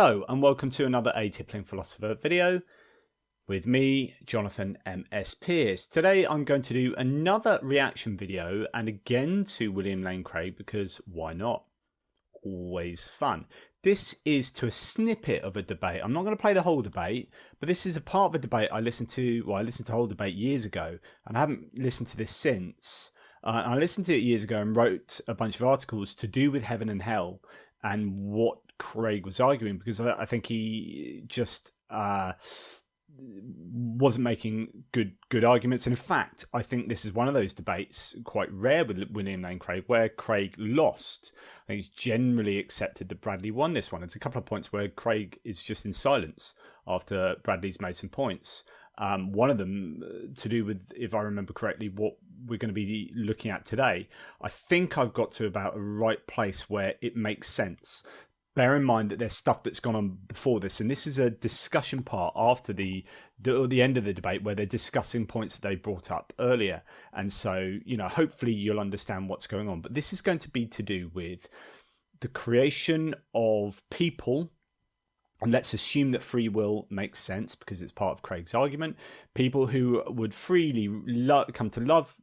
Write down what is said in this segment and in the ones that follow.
Hello and welcome to another A Tippling Philosopher video with me, Jonathan M.S. Pearce. Today I'm going to do another reaction video and again to William Lane Craig because why not? Always fun. This is to a snippet of a debate. I'm not going to play the whole debate, but this is a part of a debate I listened to. Well, I listened to the whole debate years ago and I haven't listened to this since. I listened to it years ago and wrote a bunch of articles to do with heaven and hell and what Craig was arguing, because I think he just wasn't making good arguments. And in fact, I think this is one of those debates, quite rare with William Lane Craig, where Craig lost. I think it's generally accepted that Bradley won this one. It's a couple of points where Craig is just in silence after Bradley's made some points. One of them to do with, if I remember correctly, what we're going to be looking at today. I think I've got to about a right place where it makes sense. Bear in mind that there's stuff that's gone on before this, and this is a discussion part after the end of the debate where they're discussing points that they brought up earlier. And so, you know, hopefully you'll understand what's going on. But this is going to be to do with the creation of people. And let's assume that free will makes sense because it's part of Craig's argument. People who would freely come to love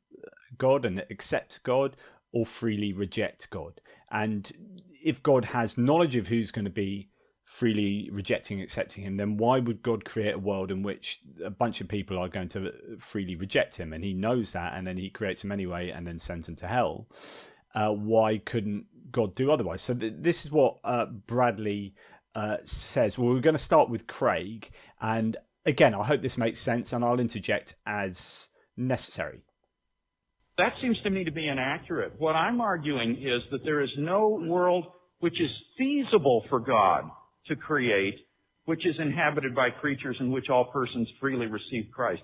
God and accept God, or freely reject God. And if God has knowledge of who's going to be freely rejecting, accepting him, then why would God create a world in which a bunch of people are going to freely reject him? And he knows that, and then he creates them anyway and then sends them to hell. Why couldn't God do otherwise? So this is what Bradley says. Well, we're going to start with Craig. And again, I hope this makes sense, and I'll interject as necessary. That seems to me to be inaccurate. What I'm arguing is that there is no world which is feasible for God to create, which is inhabited by creatures in which all persons freely receive Christ.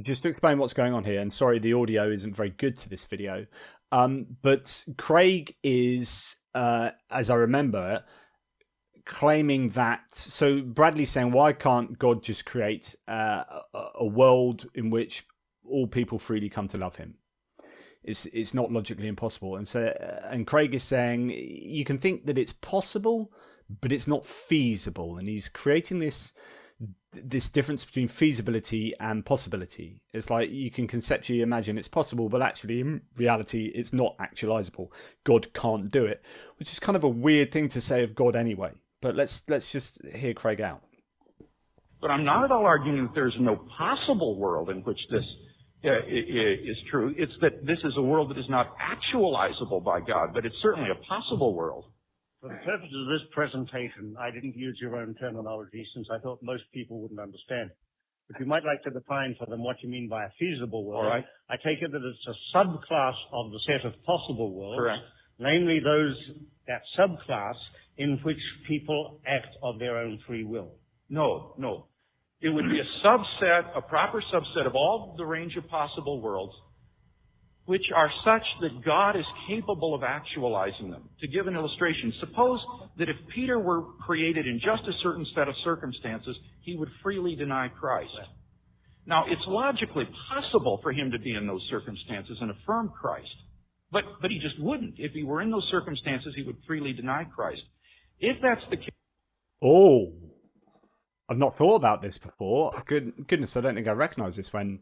Just to explain what's going on here, and sorry the audio isn't very good to this video, but Craig is, as I remember, claiming that, so Bradley's saying, why can't God just create a world in which all people freely come to love him? It's not logically impossible. And so, and Craig is saying you can think that it's possible, but it's not feasible. And he's creating this difference between feasibility and possibility. It's like you can conceptually imagine it's possible, but actually in reality it's not actualizable. God can't do it, which is kind of a weird thing to say of God anyway. But let's just hear Craig out. But I'm not at all arguing that there's no possible world in which this is true. It's that this is a world that is not actualizable by God, but it's certainly a possible world. For the purpose of this presentation, I didn't use your own terminology since I thought most people wouldn't understand. But you might like to define for them what you mean by a feasible world. All right. I take it that it's a subclass of the set of possible worlds. Correct. Namely that subclass in which people act of their own free will. No. It would be a subset, a proper subset of all the range of possible worlds, which are such that God is capable of actualizing them. To give an illustration, suppose that if Peter were created in just a certain set of circumstances, he would freely deny Christ. Now, it's logically possible for him to be in those circumstances and affirm Christ. But he just wouldn't. If he were in those circumstances, he would freely deny Christ. If that's the case... Oh, I've not thought about this before. Goodness, I don't think I recognised this when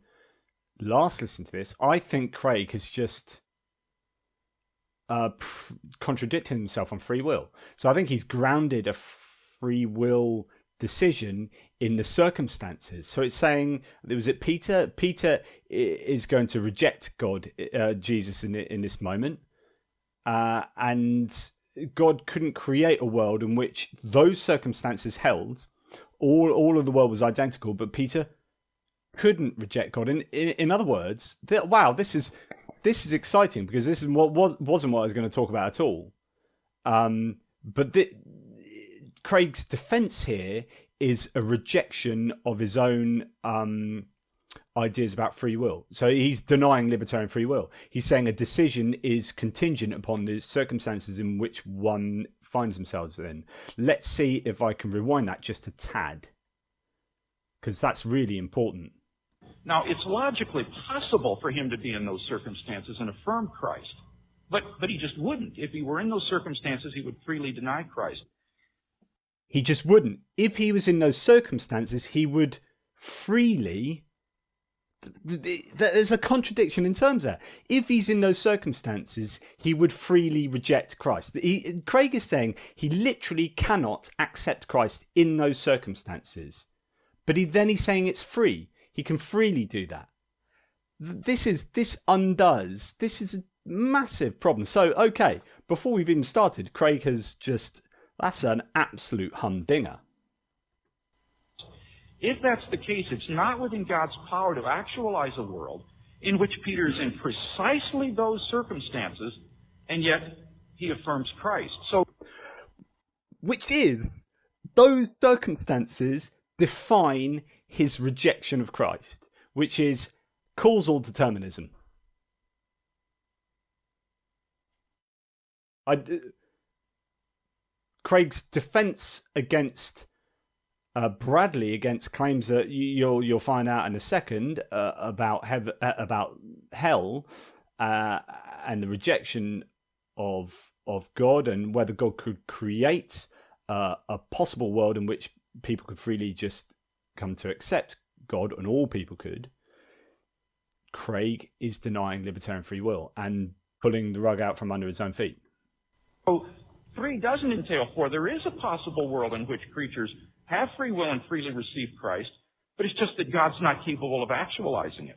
last listened to this. I think Craig has just contradicted himself on free will. So I think he's grounded a free will decision in the circumstances. So it's saying, was it Peter? Peter is going to reject God, Jesus in this moment. And God couldn't create a world in which those circumstances held. All of the world was identical, but Peter couldn't reject God. In other words, wow, this is exciting because this is wasn't what I was going to talk about at all. But Craig's defense here is a rejection of his own ideas about free will. So he's denying libertarian free will. He's saying a decision is contingent upon the circumstances in which one finds themselves in. Let's see if I can rewind that just a tad, because that's really important. Now, it's logically possible for him to be in those circumstances and affirm Christ. But he just wouldn't. If he were in those circumstances, he would freely deny Christ. He just wouldn't. If he was in those circumstances, he would freely... There's a contradiction in terms there. If he's in those circumstances, he would freely reject Christ. Craig is saying he literally cannot accept Christ in those circumstances. But he's saying it's free. He can freely do that. This is a massive problem. So, okay, before we've even started, Craig has that's an absolute humdinger. If that's the case, it's not within God's power to actualize a world in which Peter is in precisely those circumstances, and yet he affirms Christ. So, which is, those circumstances define his rejection of Christ, which is causal determinism. Craig's defense against Bradley against claims that you'll find out in a second about hell and the rejection of God, and whether God could create a possible world in which people could freely just come to accept God, and all people could. Craig is denying libertarian free will and pulling the rug out from under his own feet. So 3 doesn't entail 4. There is a possible world in which creatures have free will and freely receive Christ, but it's just that God's not capable of actualizing it.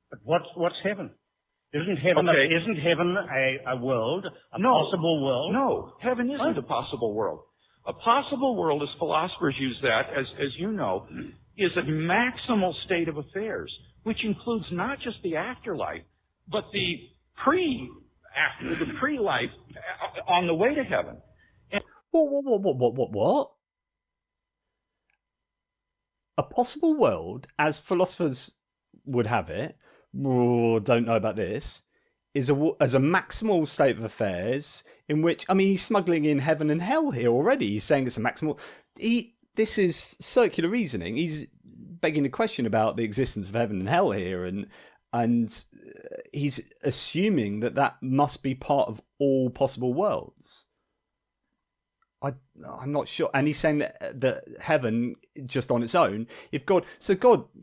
But what's heaven? Isn't heaven a world, possible world? No, heaven isn't a possible world. A possible world, as philosophers use that, as you know, is a maximal state of affairs, which includes not just the afterlife, but the pre-life on the way to heaven. And What? A possible world, as philosophers would have it, don't know about this, is as a maximal state of affairs in which, I mean, he's smuggling in heaven and hell here already. He's saying it's a maximal. This is circular reasoning. He's begging the question about the existence of heaven and hell here, and he's assuming that must be part of all possible worlds. I'm not sure. And he's saying that heaven, just on its own, God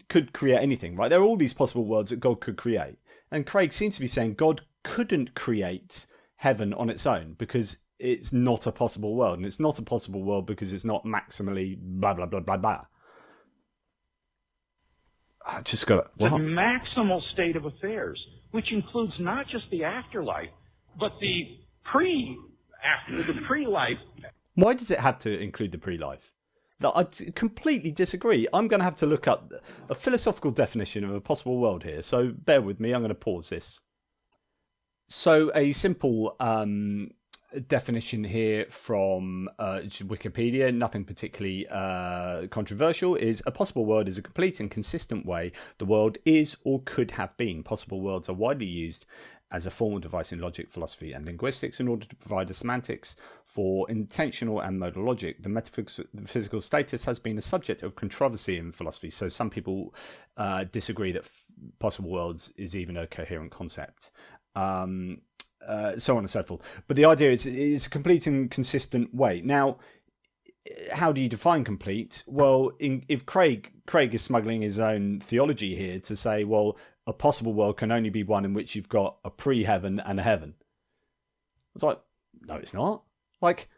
could create anything, right? There are all these possible worlds that God could create. And Craig seems to be saying God couldn't create heaven on its own because it's not a possible world. And it's not a possible world because it's not maximally blah, blah, blah, blah, blah. I just got the maximal state of affairs, which includes not just the afterlife, but the pre-life. Why does it have to include the pre-life? I completely disagree. I'm going to have to look up a philosophical definition of a possible world here. So bear with me. I'm going to pause this. So a simple definition here from Wikipedia, nothing particularly controversial, is a possible world is a complete and consistent way the world is or could have been. Possible worlds are widely used as a formal device in logic, philosophy and linguistics in order to provide the semantics for intentional and modal logic. The metaphysical status has been a subject of controversy in philosophy, so some people disagree that possible worlds is even a coherent concept. So on and so forth. But the idea is it's a complete and consistent way. Now, how do you define complete? Well, if Craig is smuggling his own theology here to say, well, a possible world can only be one in which you've got a pre-heaven and a heaven. It's like, no, it's not. Like,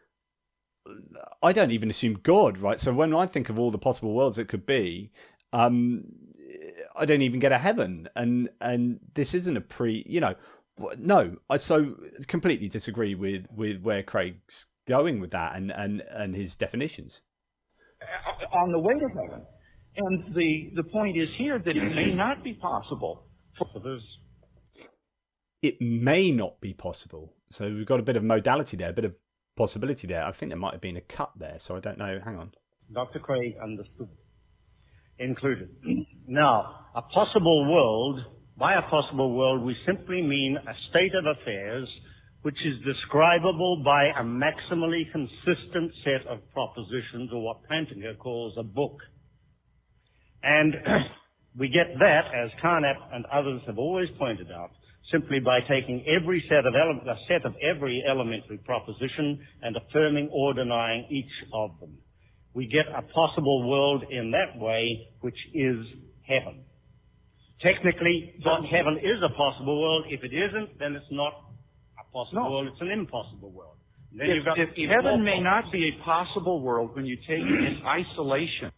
I don't even assume God, right? So when I think of all the possible worlds it could be, I don't even get a heaven. And this isn't a no. I so completely disagree with where Craig's going with that and his definitions. On the way to heaven. And the point is here that it may not be possible for those. It may not be possible. So we've got a bit of modality there, a bit of possibility there. I think there might have been a cut there, so I don't know. Hang on. Dr. Craig understood. Included. Now, a possible world, by a possible world, we simply mean a state of affairs which is describable by a maximally consistent set of propositions, or what Plantinga calls a book. And we get that, as Carnap and others have always pointed out, simply by taking every set of every elementary proposition and affirming or denying each of them. We get a possible world in that way, which is heaven. Technically, heaven is a possible world. If it isn't, then it's not a possible world. It's an impossible world. Then if heaven may not be a possible world when you take it in isolation.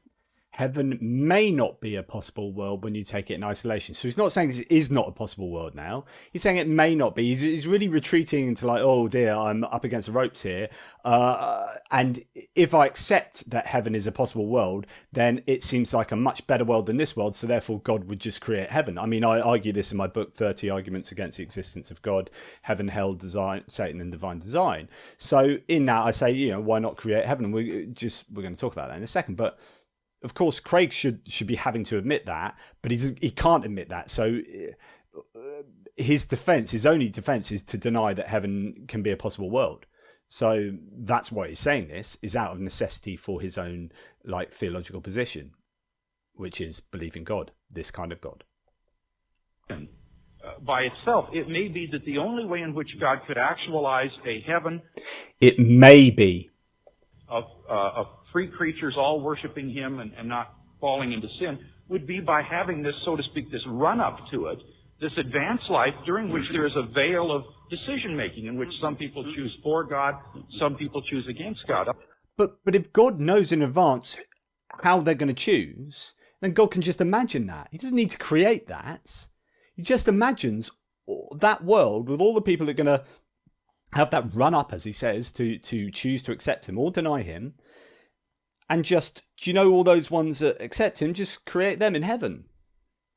Heaven may not be a possible world when you take it in isolation. So he's not saying this is not a possible world now. He's saying it may not be. He's really retreating into like, oh dear, I'm up against the ropes here. And if I accept that heaven is a possible world, then it seems like a much better world than this world. So therefore God would just create heaven. I mean, I argue this in my book, 30 Arguments Against the Existence of God, Heaven, Hell, Design, Satan and Divine Design. So in that I say, why not create heaven? We're going to talk about that in a second. But of course, Craig should be having to admit that, but he can't admit that. So his only defense is to deny that heaven can be a possible world. So that's why he's saying this, is out of necessity for his own theological position, which is believing God, this kind of God. By itself, it may be that the only way in which God could actualize a heaven, it may be of free creatures all worshiping him and not falling into sin, would be by having this, so to speak, this run-up to it, this advanced life during which there is a veil of decision-making in which some people choose for God, some people choose against God. But if God knows in advance how they're going to choose, then God can just imagine that. He doesn't need to create that. He just imagines that world with all the people that are going to have that run-up, as he says, to choose to accept him or deny him. And just, all those ones that accept him, just create them in heaven.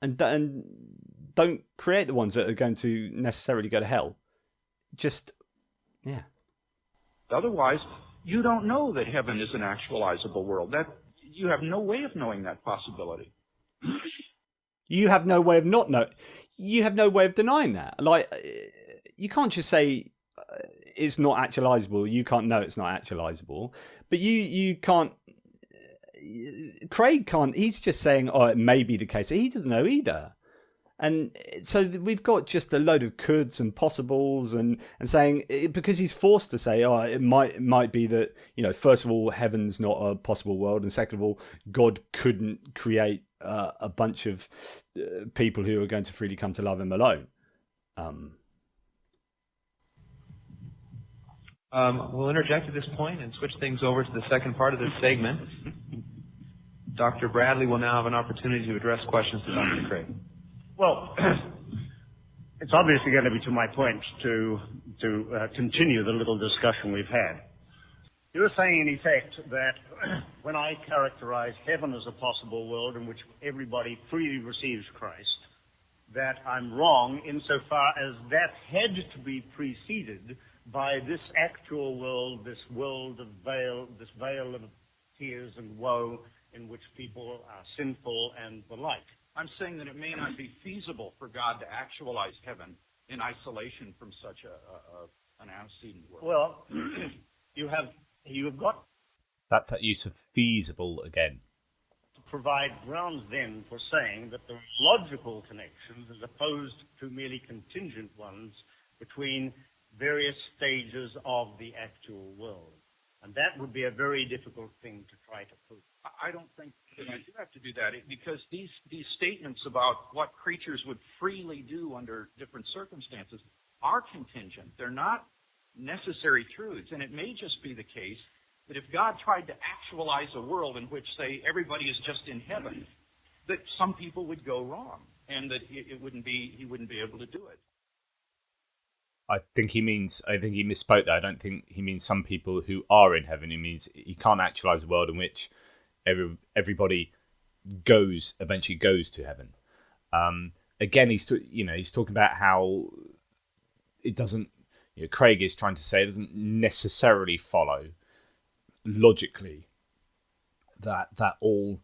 And don't create the ones that are going to necessarily go to hell. Just, yeah. Otherwise, you don't know that heaven is an actualizable world. You have no way of knowing that possibility. You have no way of you have no way of denying that. You can't just say it's not actualizable. You can't know it's not actualizable. But you can't. Craig can't. He's just saying, "Oh, it may be the case." He doesn't know either, and so we've got just a load of coulds and possibles, and saying because he's forced to say, "Oh, it might be that first of all, heaven's not a possible world, and second of all, God couldn't create a bunch of people who are going to freely come to love Him alone." We'll interject at this point and switch things over to the second part of this segment. Dr. Bradley will now have an opportunity to address questions to Dr. Craig. Well, it's obviously going to be to my point to continue the little discussion we've had. You were saying, in effect, that when I characterize heaven as a possible world in which everybody freely receives Christ, that I'm wrong insofar as that had to be preceded by this actual world, this world of this veil of tears and woe in which people are sinful and the like. I'm saying that it may not be feasible for God to actualize heaven in isolation from such an antecedent world. Well, you have got that use of feasible again. To provide grounds then for saying that there are logical connections as opposed to merely contingent ones between various stages of the actual world. And that would be a very difficult thing to try to prove. I don't think that I do have to do that because these statements about what creatures would freely do under different circumstances are contingent. They're not necessary truths. And it may just be the case that if God tried to actualize a world in which, say, everybody is just in heaven, that some people would go wrong and that he wouldn't be able to do it. I think he misspoke there. I don't think he means some people who are in heaven. He means he can't actualize a world in which everybody eventually goes to heaven. Again, he's talking about how it doesn't. Craig is trying to say it doesn't necessarily follow logically that all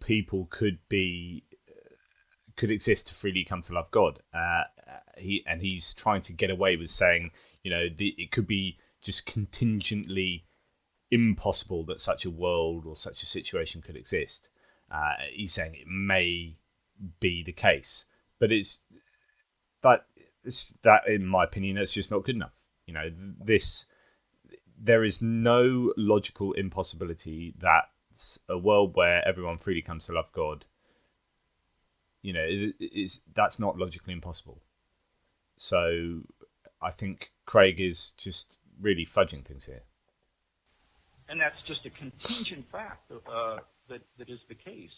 people could exist to freely come to love God. He's trying to get away with saying, it could be just contingently impossible that such a world or such a situation could exist. He's saying it may be the case, but that in my opinion, that's just not good enough. There is no logical impossibility that a world where everyone freely comes to love God, that's not logically impossible. So I think Craig is just really fudging things here. And that's just a contingent fact that is the case.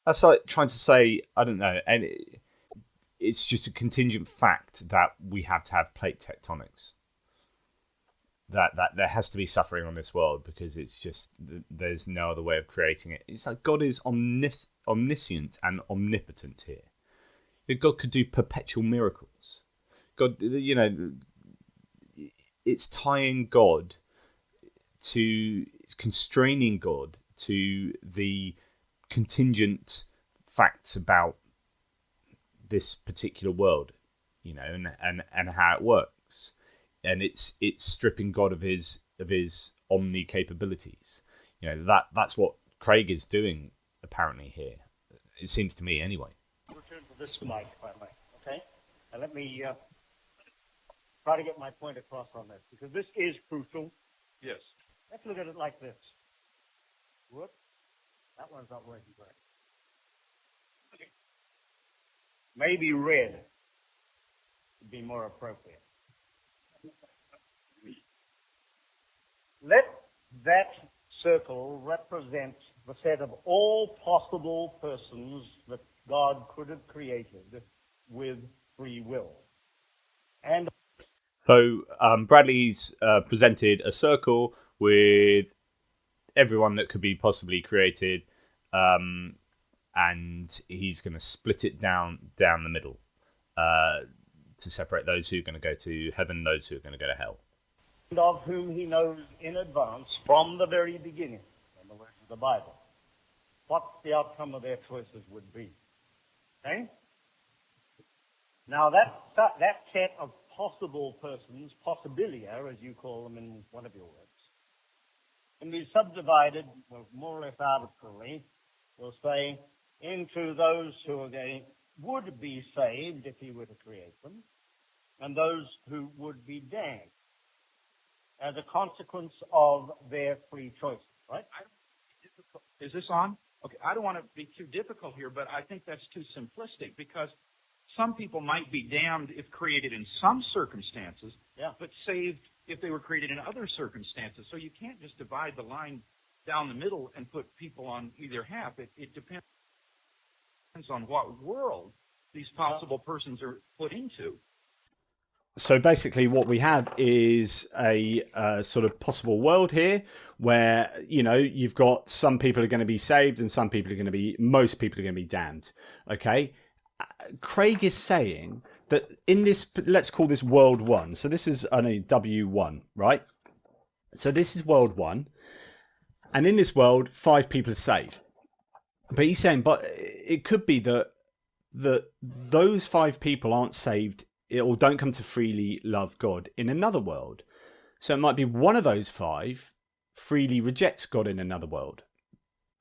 That's like trying to say, I don't know, and it's just a contingent fact that we have to have plate tectonics. That there has to be suffering on this world because it's just, there's no other way of creating it. It's like God is omniscient and omnipotent here. God could do perpetual miracles. God, it's tying God to, it's constraining God to the contingent facts about this particular world, and how it works. And it's stripping God of his omni capabilities. That's what Craig is doing apparently here. It seems to me, anyway. Return to this mic, if I may. Okay, and let me try to get my point across on this because this is crucial. Yes. Let's look at it like this. Whoops, that one's not working right. Okay. Maybe red would be more appropriate. Let that circle represent the set of all possible persons that God could have created with free will. And so Bradley's presented a circle with everyone that could be possibly created, and he's going to split it down the middle to separate those who are going to go to heaven, those who are going to go to hell. Of whom he knows in advance from the very beginning, in the words of the Bible, what the outcome of their choices would be. Okay? Now that set of possible persons, possibilia, as you call them in one of your words, can be subdivided, well, more or less arbitrarily, we'll say, into those who would be saved if he were to create them, and those who would be damned as a consequence of their free choices, right? Is this on? Okay, I don't want to be too difficult here, but I think that's too simplistic because some people might be damned if created in some circumstances, but saved if they were created in other circumstances. So you can't just divide the line down the middle and put people on either half. It depends on what world these possible persons are put into. So basically what we have is a sort of possible world here where, you've got some people are going to be saved and most people are going to be damned. Okay. Craig is saying that in this, let's call this world 1. So this is W1, right? So this is world 1. And in this world, 5 people are saved. But he's saying, but it could be that those 5 people aren't saved or don't come to freely love God in another world. So it might be one of those 5 freely rejects God in another world.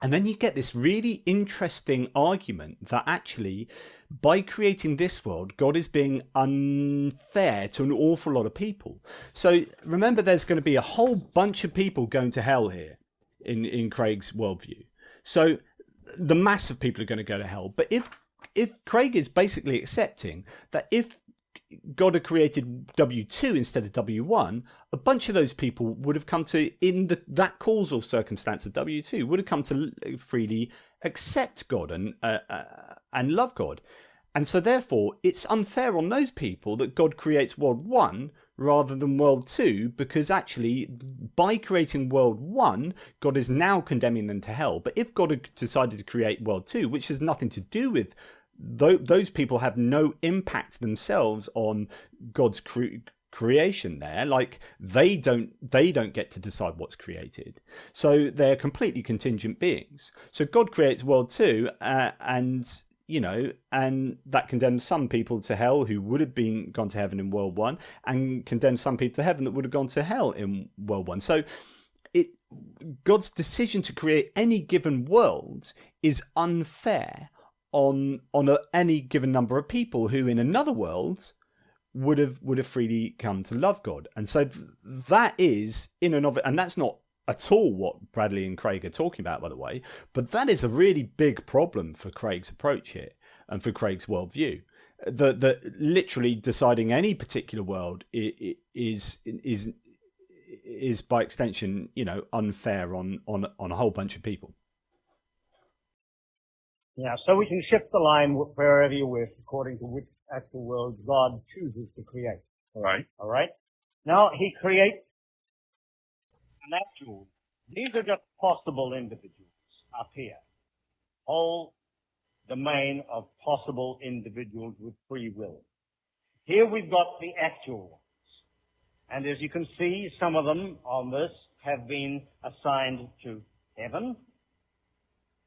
And then you get this really interesting argument that actually, by creating this world, God is being unfair to an awful lot of people. So remember, there's going to be a whole bunch of people going to hell here in Craig's worldview. So the mass of people are going to go to hell. But if Craig is basically accepting that if God had created W2 instead of W1, a bunch of those people would have come to, that causal circumstance of W2, would have come to freely accept God and love God. And so therefore, it's unfair on those people that God creates world 1 rather than world 2, because actually, by creating world 1, God is now condemning them to hell. But if God had decided to create world 2, which has nothing to do with those people, have no impact themselves on God's creation there, like they don't get to decide what's created, so they're completely contingent beings. So God creates world 2, and that condemns some people to hell who would have gone to heaven in world 1, and condemns some people to heaven that would have gone to hell in world 1. So God's decision to create any given world is unfair any given number of people who in another world would have freely come to love God. And so that is in and of it, and that's not at all what Bradley and Craig are talking about, by the way, but that is a really big problem for Craig's approach here and for Craig's worldview. That literally deciding any particular world is by extension, unfair on a whole bunch of people. Yeah, so we can shift the line wherever you wish, according to which actual world God chooses to create. All right. All right? Now, he creates an actual. These are just possible individuals up here. Whole domain of possible individuals with free will. Here we've got the actual ones. And as you can see, some of them on this have been assigned to heaven,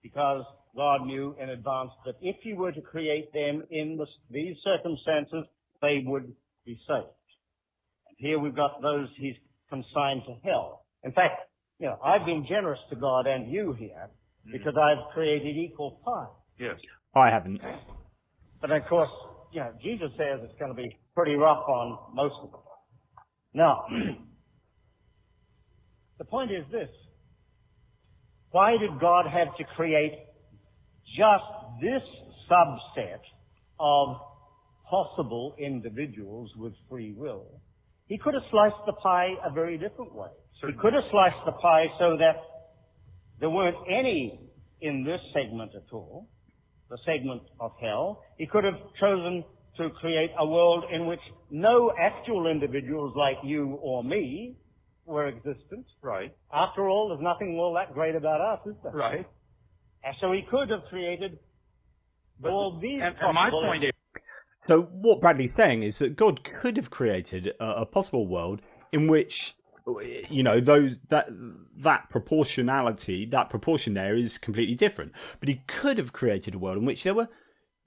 because God knew in advance that if he were to create them in these circumstances, they would be saved. And here we've got those he's consigned to hell. In fact, I've been generous to God and you here because I've created equal parts. Yes. I haven't. But of course, Jesus says it's going to be pretty rough on most of them. Now, the point is this. Why did God have to create just this subset of possible individuals with free will? He could have sliced the pie a very different way. He could have sliced the pie so that there weren't any in this segment at all, the segment of hell. He could have chosen to create a world in which no actual individuals like you or me were existent. Right. After all, there's nothing all that great about us, is there? Right. And so he could have created all these and my point is... So what Bradley's saying is that God could have created a possible world in which, that proportionality, that proportion there is completely different. But he could have created a world in which there were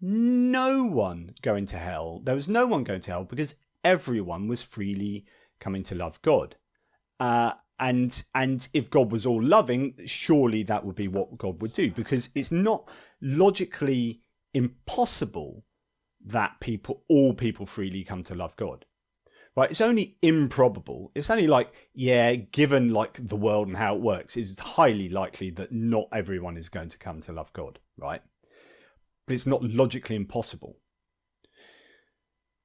no one going to hell. There was no one going to hell because everyone was freely coming to love God. And if God was all loving, surely that would be what God would do, because it's not logically impossible that all people freely come to love God. Right? It's only improbable. It's only given the world and how it works, it's highly likely that not everyone is going to come to love God, right? But it's not logically impossible.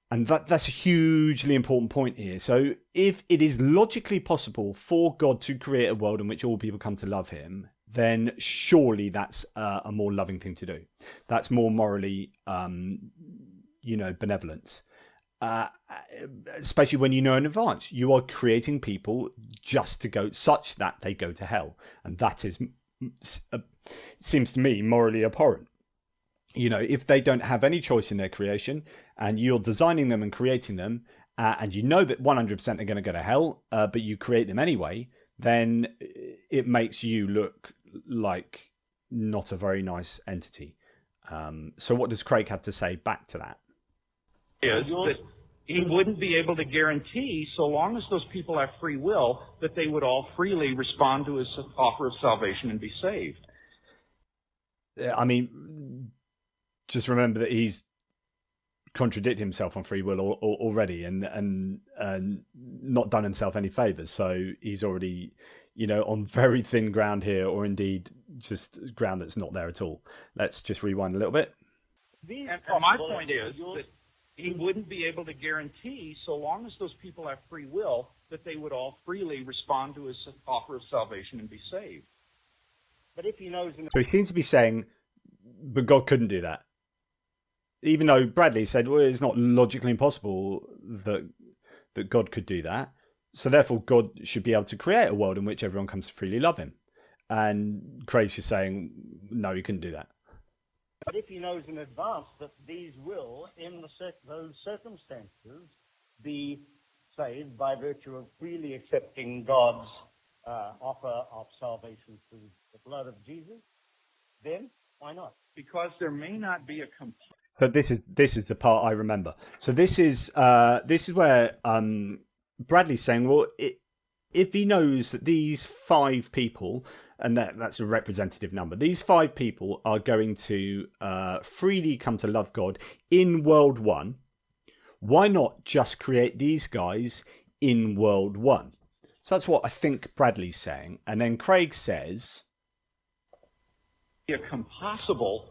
And that's a hugely important point here. So if it is logically possible for God to create a world in which all people come to love him, then surely that's a more loving thing to do. That's more morally, benevolent. Especially when you know in advance, you are creating people just to go such that they go to hell. And that seems to me morally abhorrent. If they don't have any choice in their creation and you're designing them and creating them, and you know that 100% are going to go to hell, but you create them anyway, then it makes you look like not a very nice entity. So what does Craig have to say back to that? Is that he wouldn't be able to guarantee, so long as those people have free will, that they would all freely respond to his offer of salvation and be saved. I mean, just remember that he's contradicted himself on free will already and not done himself any favours. So he's already, on very thin ground here, or indeed just ground that's not there at all. Let's just rewind a little bit. And my point is that he wouldn't be able to guarantee, so long as those people have free will, that they would all freely respond to his offer of salvation and be saved. But if he knows... So he seems to be saying, but God couldn't do that. Even though Bradley said, well, it's not logically impossible that God could do that. So therefore, God should be able to create a world in which everyone comes to freely love him. And Craig's just saying, no, he couldn't do that. But if he knows in advance that these will, in those circumstances, be saved by virtue of freely accepting God's offer of salvation through the blood of Jesus, then why not? Because there may not be a complete... So this is the part I remember. So this is where Bradley's saying, well, if he knows that these 5 people, and that's a representative number, these 5 people are going to freely come to love God in World 1, why not just create these guys in World 1? So that's what I think Bradley's saying. And then Craig says, a composable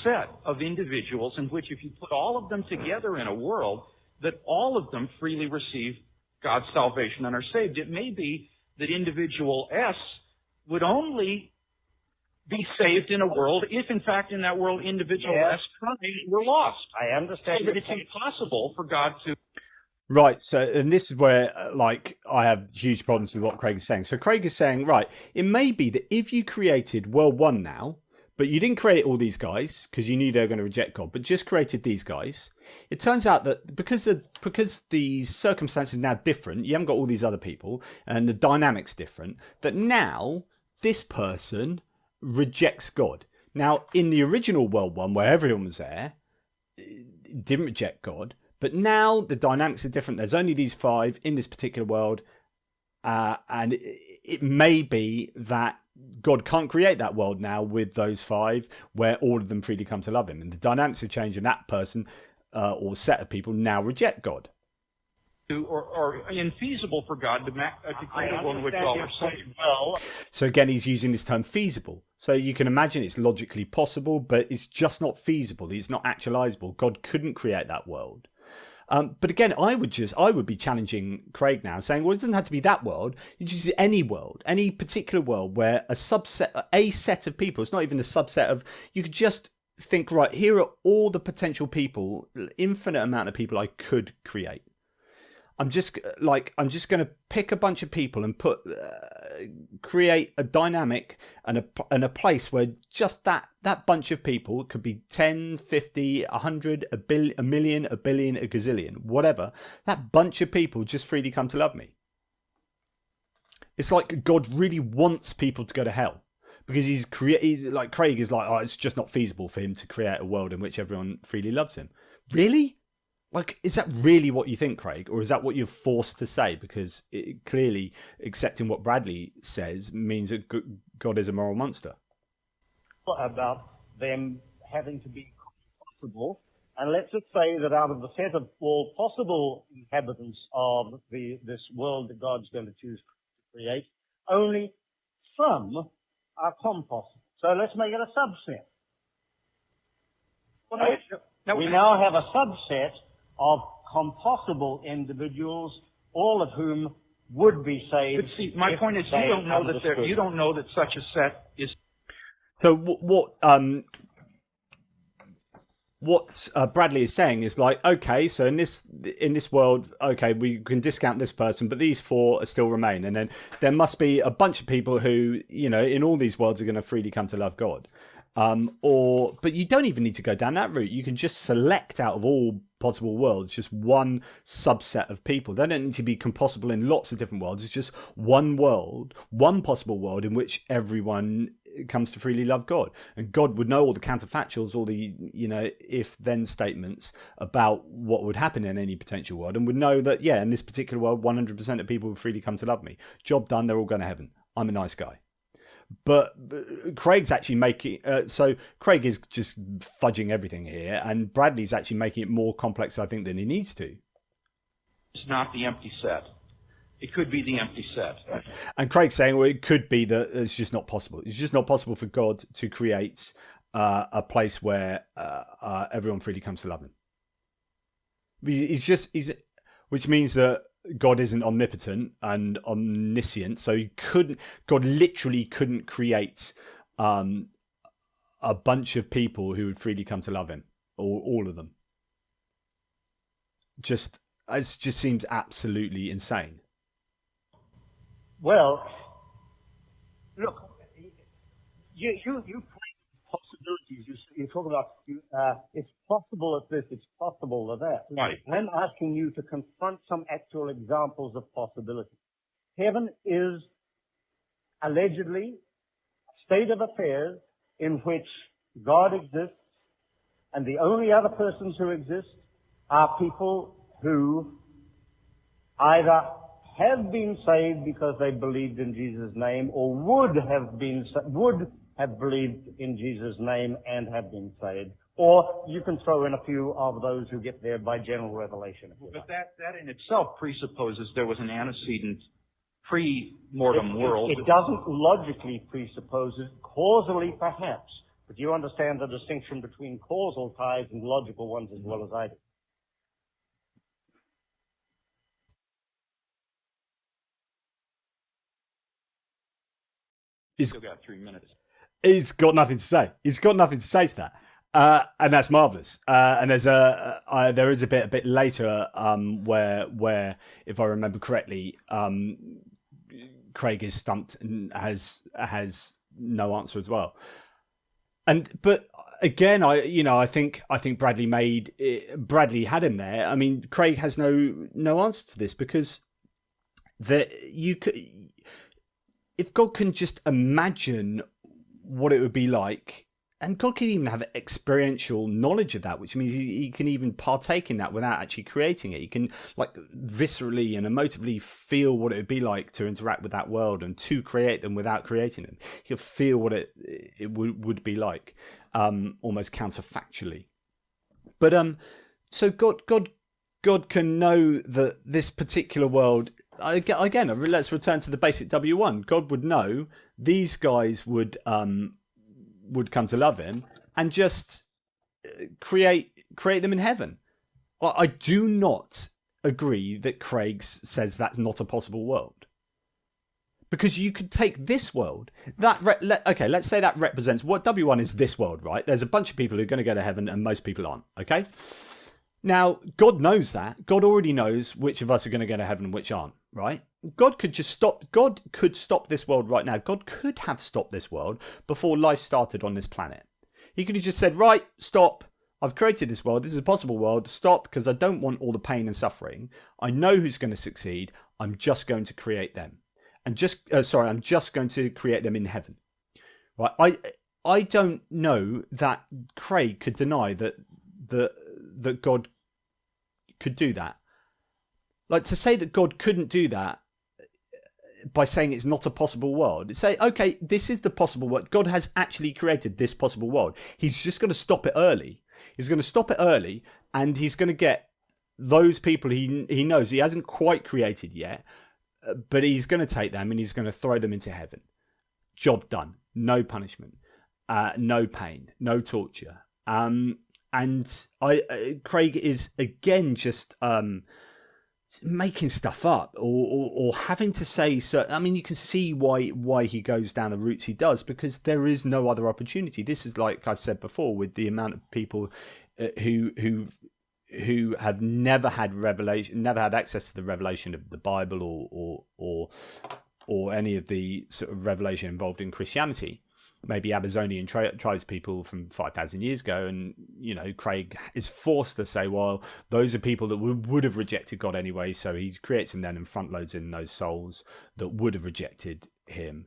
set of individuals in which if you put all of them together in a world, that all of them freely receive God's salvation and are saved. It may be that individual S would only be saved in a world if, in fact, in that world, individual S were lost. I understand. So that it's impossible for God to... Right, so, and this is where, like, I have huge problems with what Craig is saying. So Craig is saying, right, it may be that if you created World 1 now, but you didn't create all these guys because you knew they were going to reject God, but just created these guys. It turns out that because the circumstances are now different, you haven't got all these other people, and the dynamic's different, that now this person rejects God. Now, in the original World 1, where everyone was there, didn't reject God, but now the dynamics are different. There's only these 5 in this particular world, and it may be that God can't create that world now with those 5 where all of them freely come to love him. And the dynamics have changed, and that person or set of people now reject God. Or infeasible for God to create a world in which all are saved. Well, so again, he's using this term feasible. So you can imagine it's logically possible, but it's just not feasible. It's not actualizable. God couldn't create that world. But again, I would be challenging Craig now, saying, well, it doesn't have to be that world. You just use any world, any particular world where a set of people, it's not even a subset of, you could just think, right, here are all the potential people, infinite amount of people I could create. I'm just going to pick a bunch of people and create a dynamic and a place where just that bunch of people, it could be 10, 50, 100, a million, a billion, a gazillion, whatever. That bunch of people just freely come to love me. It's like God really wants people to go to hell because he's like Craig is like, oh, it's just not feasible for him to create a world in which everyone freely loves him. Really? Like, is that really what you think, Craig? Or is that what you're forced to say? Because clearly accepting what Bradley says means that God is a moral monster. About them having to be possible. And let's just say that out of the set of all possible inhabitants of this world that God's going to choose to create, only some are compossible. So let's make it a subset. We now have a subset of compossible individuals, all of whom would be saved. But see, my point is, you don't know that such a set is. So what Bradley is saying is like, okay, so in this world, okay, we can discount this person, but these 4 still remain, and then there must be a bunch of people who, you know, in all these worlds are going to freely come to love God. But you don't even need to go down that route. You can just select out of all possible worlds just one subset of people. They don't need to be compossible in lots of different worlds. It's just one world, one possible world in which everyone comes to freely love God. And God would know all the counterfactuals, all the, you know, if-then statements about what would happen in any potential world, and would know that, yeah, in this particular world, 100% of people would freely come to love me. Job done, they're all going to heaven. I'm a nice guy. But Craig's actually making so Craig is just fudging everything here, and Bradley's actually making it more complex, I think, than he needs to. It's not the empty set. It could be the empty set. And Craig's saying, well, it could be that it's just not possible. It's just not possible for God to create a place where everyone freely comes to love him. Which means that God isn't omnipotent and omniscient, so God literally couldn't create a bunch of people who would freely come to love him, or all of them. It just seems absolutely insane. Well, look, you play possibilities. You talk about it's possible at this, it's possible at that. Right. I'm asking you to confront some actual examples of possibility. Heaven is allegedly a state of affairs in which God exists, and the only other persons who exist are people who either have been saved because they believed in Jesus' name, or would have believed in Jesus' name and have been saved. Or you can throw in a few of those who get there by general revelation. But that in itself presupposes there was an antecedent pre-mortem world. It doesn't logically presuppose it, causally perhaps, but you understand the distinction between causal ties and logical ones as well as I do. He's still got 3 minutes. He's got nothing to say. He's got nothing to say to that. And that's marvelous. And there is a bit later where if I remember correctly, Craig is stumped and has no answer as well. But again, I think Bradley had him there. I mean, Craig has no answer to this, because if God can just imagine what it would be like. And God can even have experiential knowledge of that, which means he can even partake in that without actually creating it. He can viscerally and emotively feel what it would be like to interact with that world and to create them without creating them. He'll feel what it would be like, almost counterfactually. But so God can know that this particular world. Again, let's return to the basic W1. God would know these guys would come to love him and just create them in heaven. I do not agree that Craig says that's not a possible world, because you could take this world let's say that represents what W1 is. This world, right? There's a bunch of people who are going to go to heaven and most people aren't. Okay, now God knows that. God already knows which of us are going to go to heaven and which aren't, right? God could stop this world right now. God could have stopped this world before life started on this planet. He could have just said, right, stop. I've created this world. This is a possible world. Stop, because I don't want all the pain and suffering. I know who's going to succeed. I'm just going to create them. I'm just going to create them in heaven. Right? I don't know that Craig could deny that God could do that. Like, to say that God couldn't do that by saying it's not a possible world. Say, okay, this is the possible world. God has actually created this possible world. He's just going to stop it early. He's going to stop it early, and he's going to get those people he knows he hasn't quite created yet, but he's going to take them and he's going to throw them into heaven. Job done. No punishment, no pain, no torture. And Craig is again just making stuff up or having to say so. I mean, you can see why he goes down the routes he does, because there is no other opportunity. This is, like I've said before, with the amount of people who have never had revelation, never had access to the revelation of the Bible or any of the sort of revelation involved in Christianity. Maybe Amazonian tribespeople from 5,000 years ago, and Craig is forced to say, well, those are people that would have rejected God anyway, so he creates them then and front loads in those souls that would have rejected him,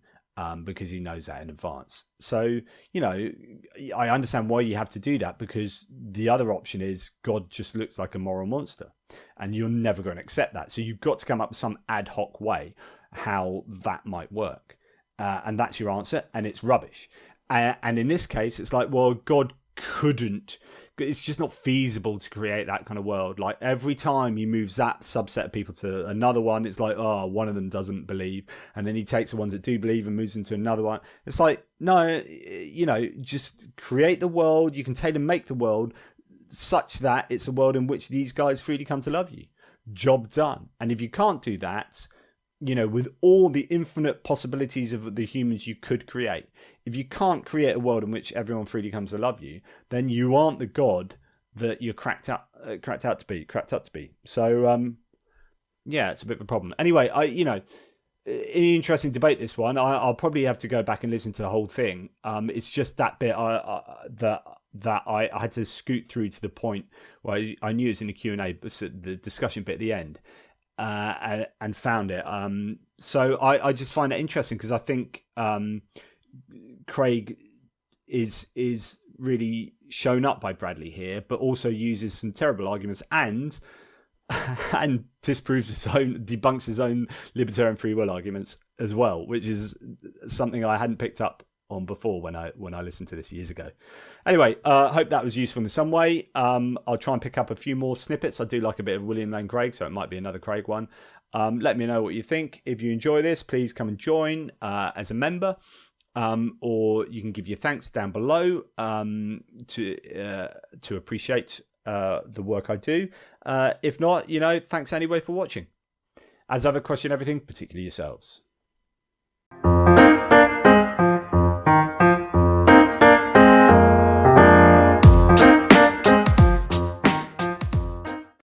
because he knows that in advance. So I understand why you have to do that, because the other option is God just looks like a moral monster, and you're never going to accept that. So you've got to come up with some ad hoc way how that might work. And that's your answer, and it's rubbish. And in this case, it's like, well, God couldn't. It's just not feasible to create that kind of world. Like, every time he moves that subset of people to another one, it's like, oh, one of them doesn't believe. And then he takes the ones that do believe and moves into another one. It's like, no, just create the world. You can tailor make the world such that it's a world in which these guys freely come to love you. Job done. And if you can't do that, with all the infinite possibilities of the humans you could create, if you can't create a world in which everyone freely comes to love you, then you aren't the God that you're cracked out to be. So, it's a bit of a problem. Anyway, an interesting debate, this one. I'll probably have to go back and listen to the whole thing. It's just that bit that I had to scoot through to the point where I knew it was in the Q&A, but the discussion bit at the end. And found it. So I just find it interesting, because I think Craig is really shown up by Bradley here, but also uses some terrible arguments and and debunks his own libertarian free will arguments as well, which is something I hadn't picked up on before when I listened to this years ago. Anyway, hope that was useful in some way. I'll try and pick up a few more snippets. I do like a bit of William Lane Craig, so it might be another Craig one. Let me know what you think. If you enjoy this, please come and join as a member. Or you can give your thanks down below to appreciate the work I do. If not, thanks anyway for watching. As ever, question everything, particularly yourselves.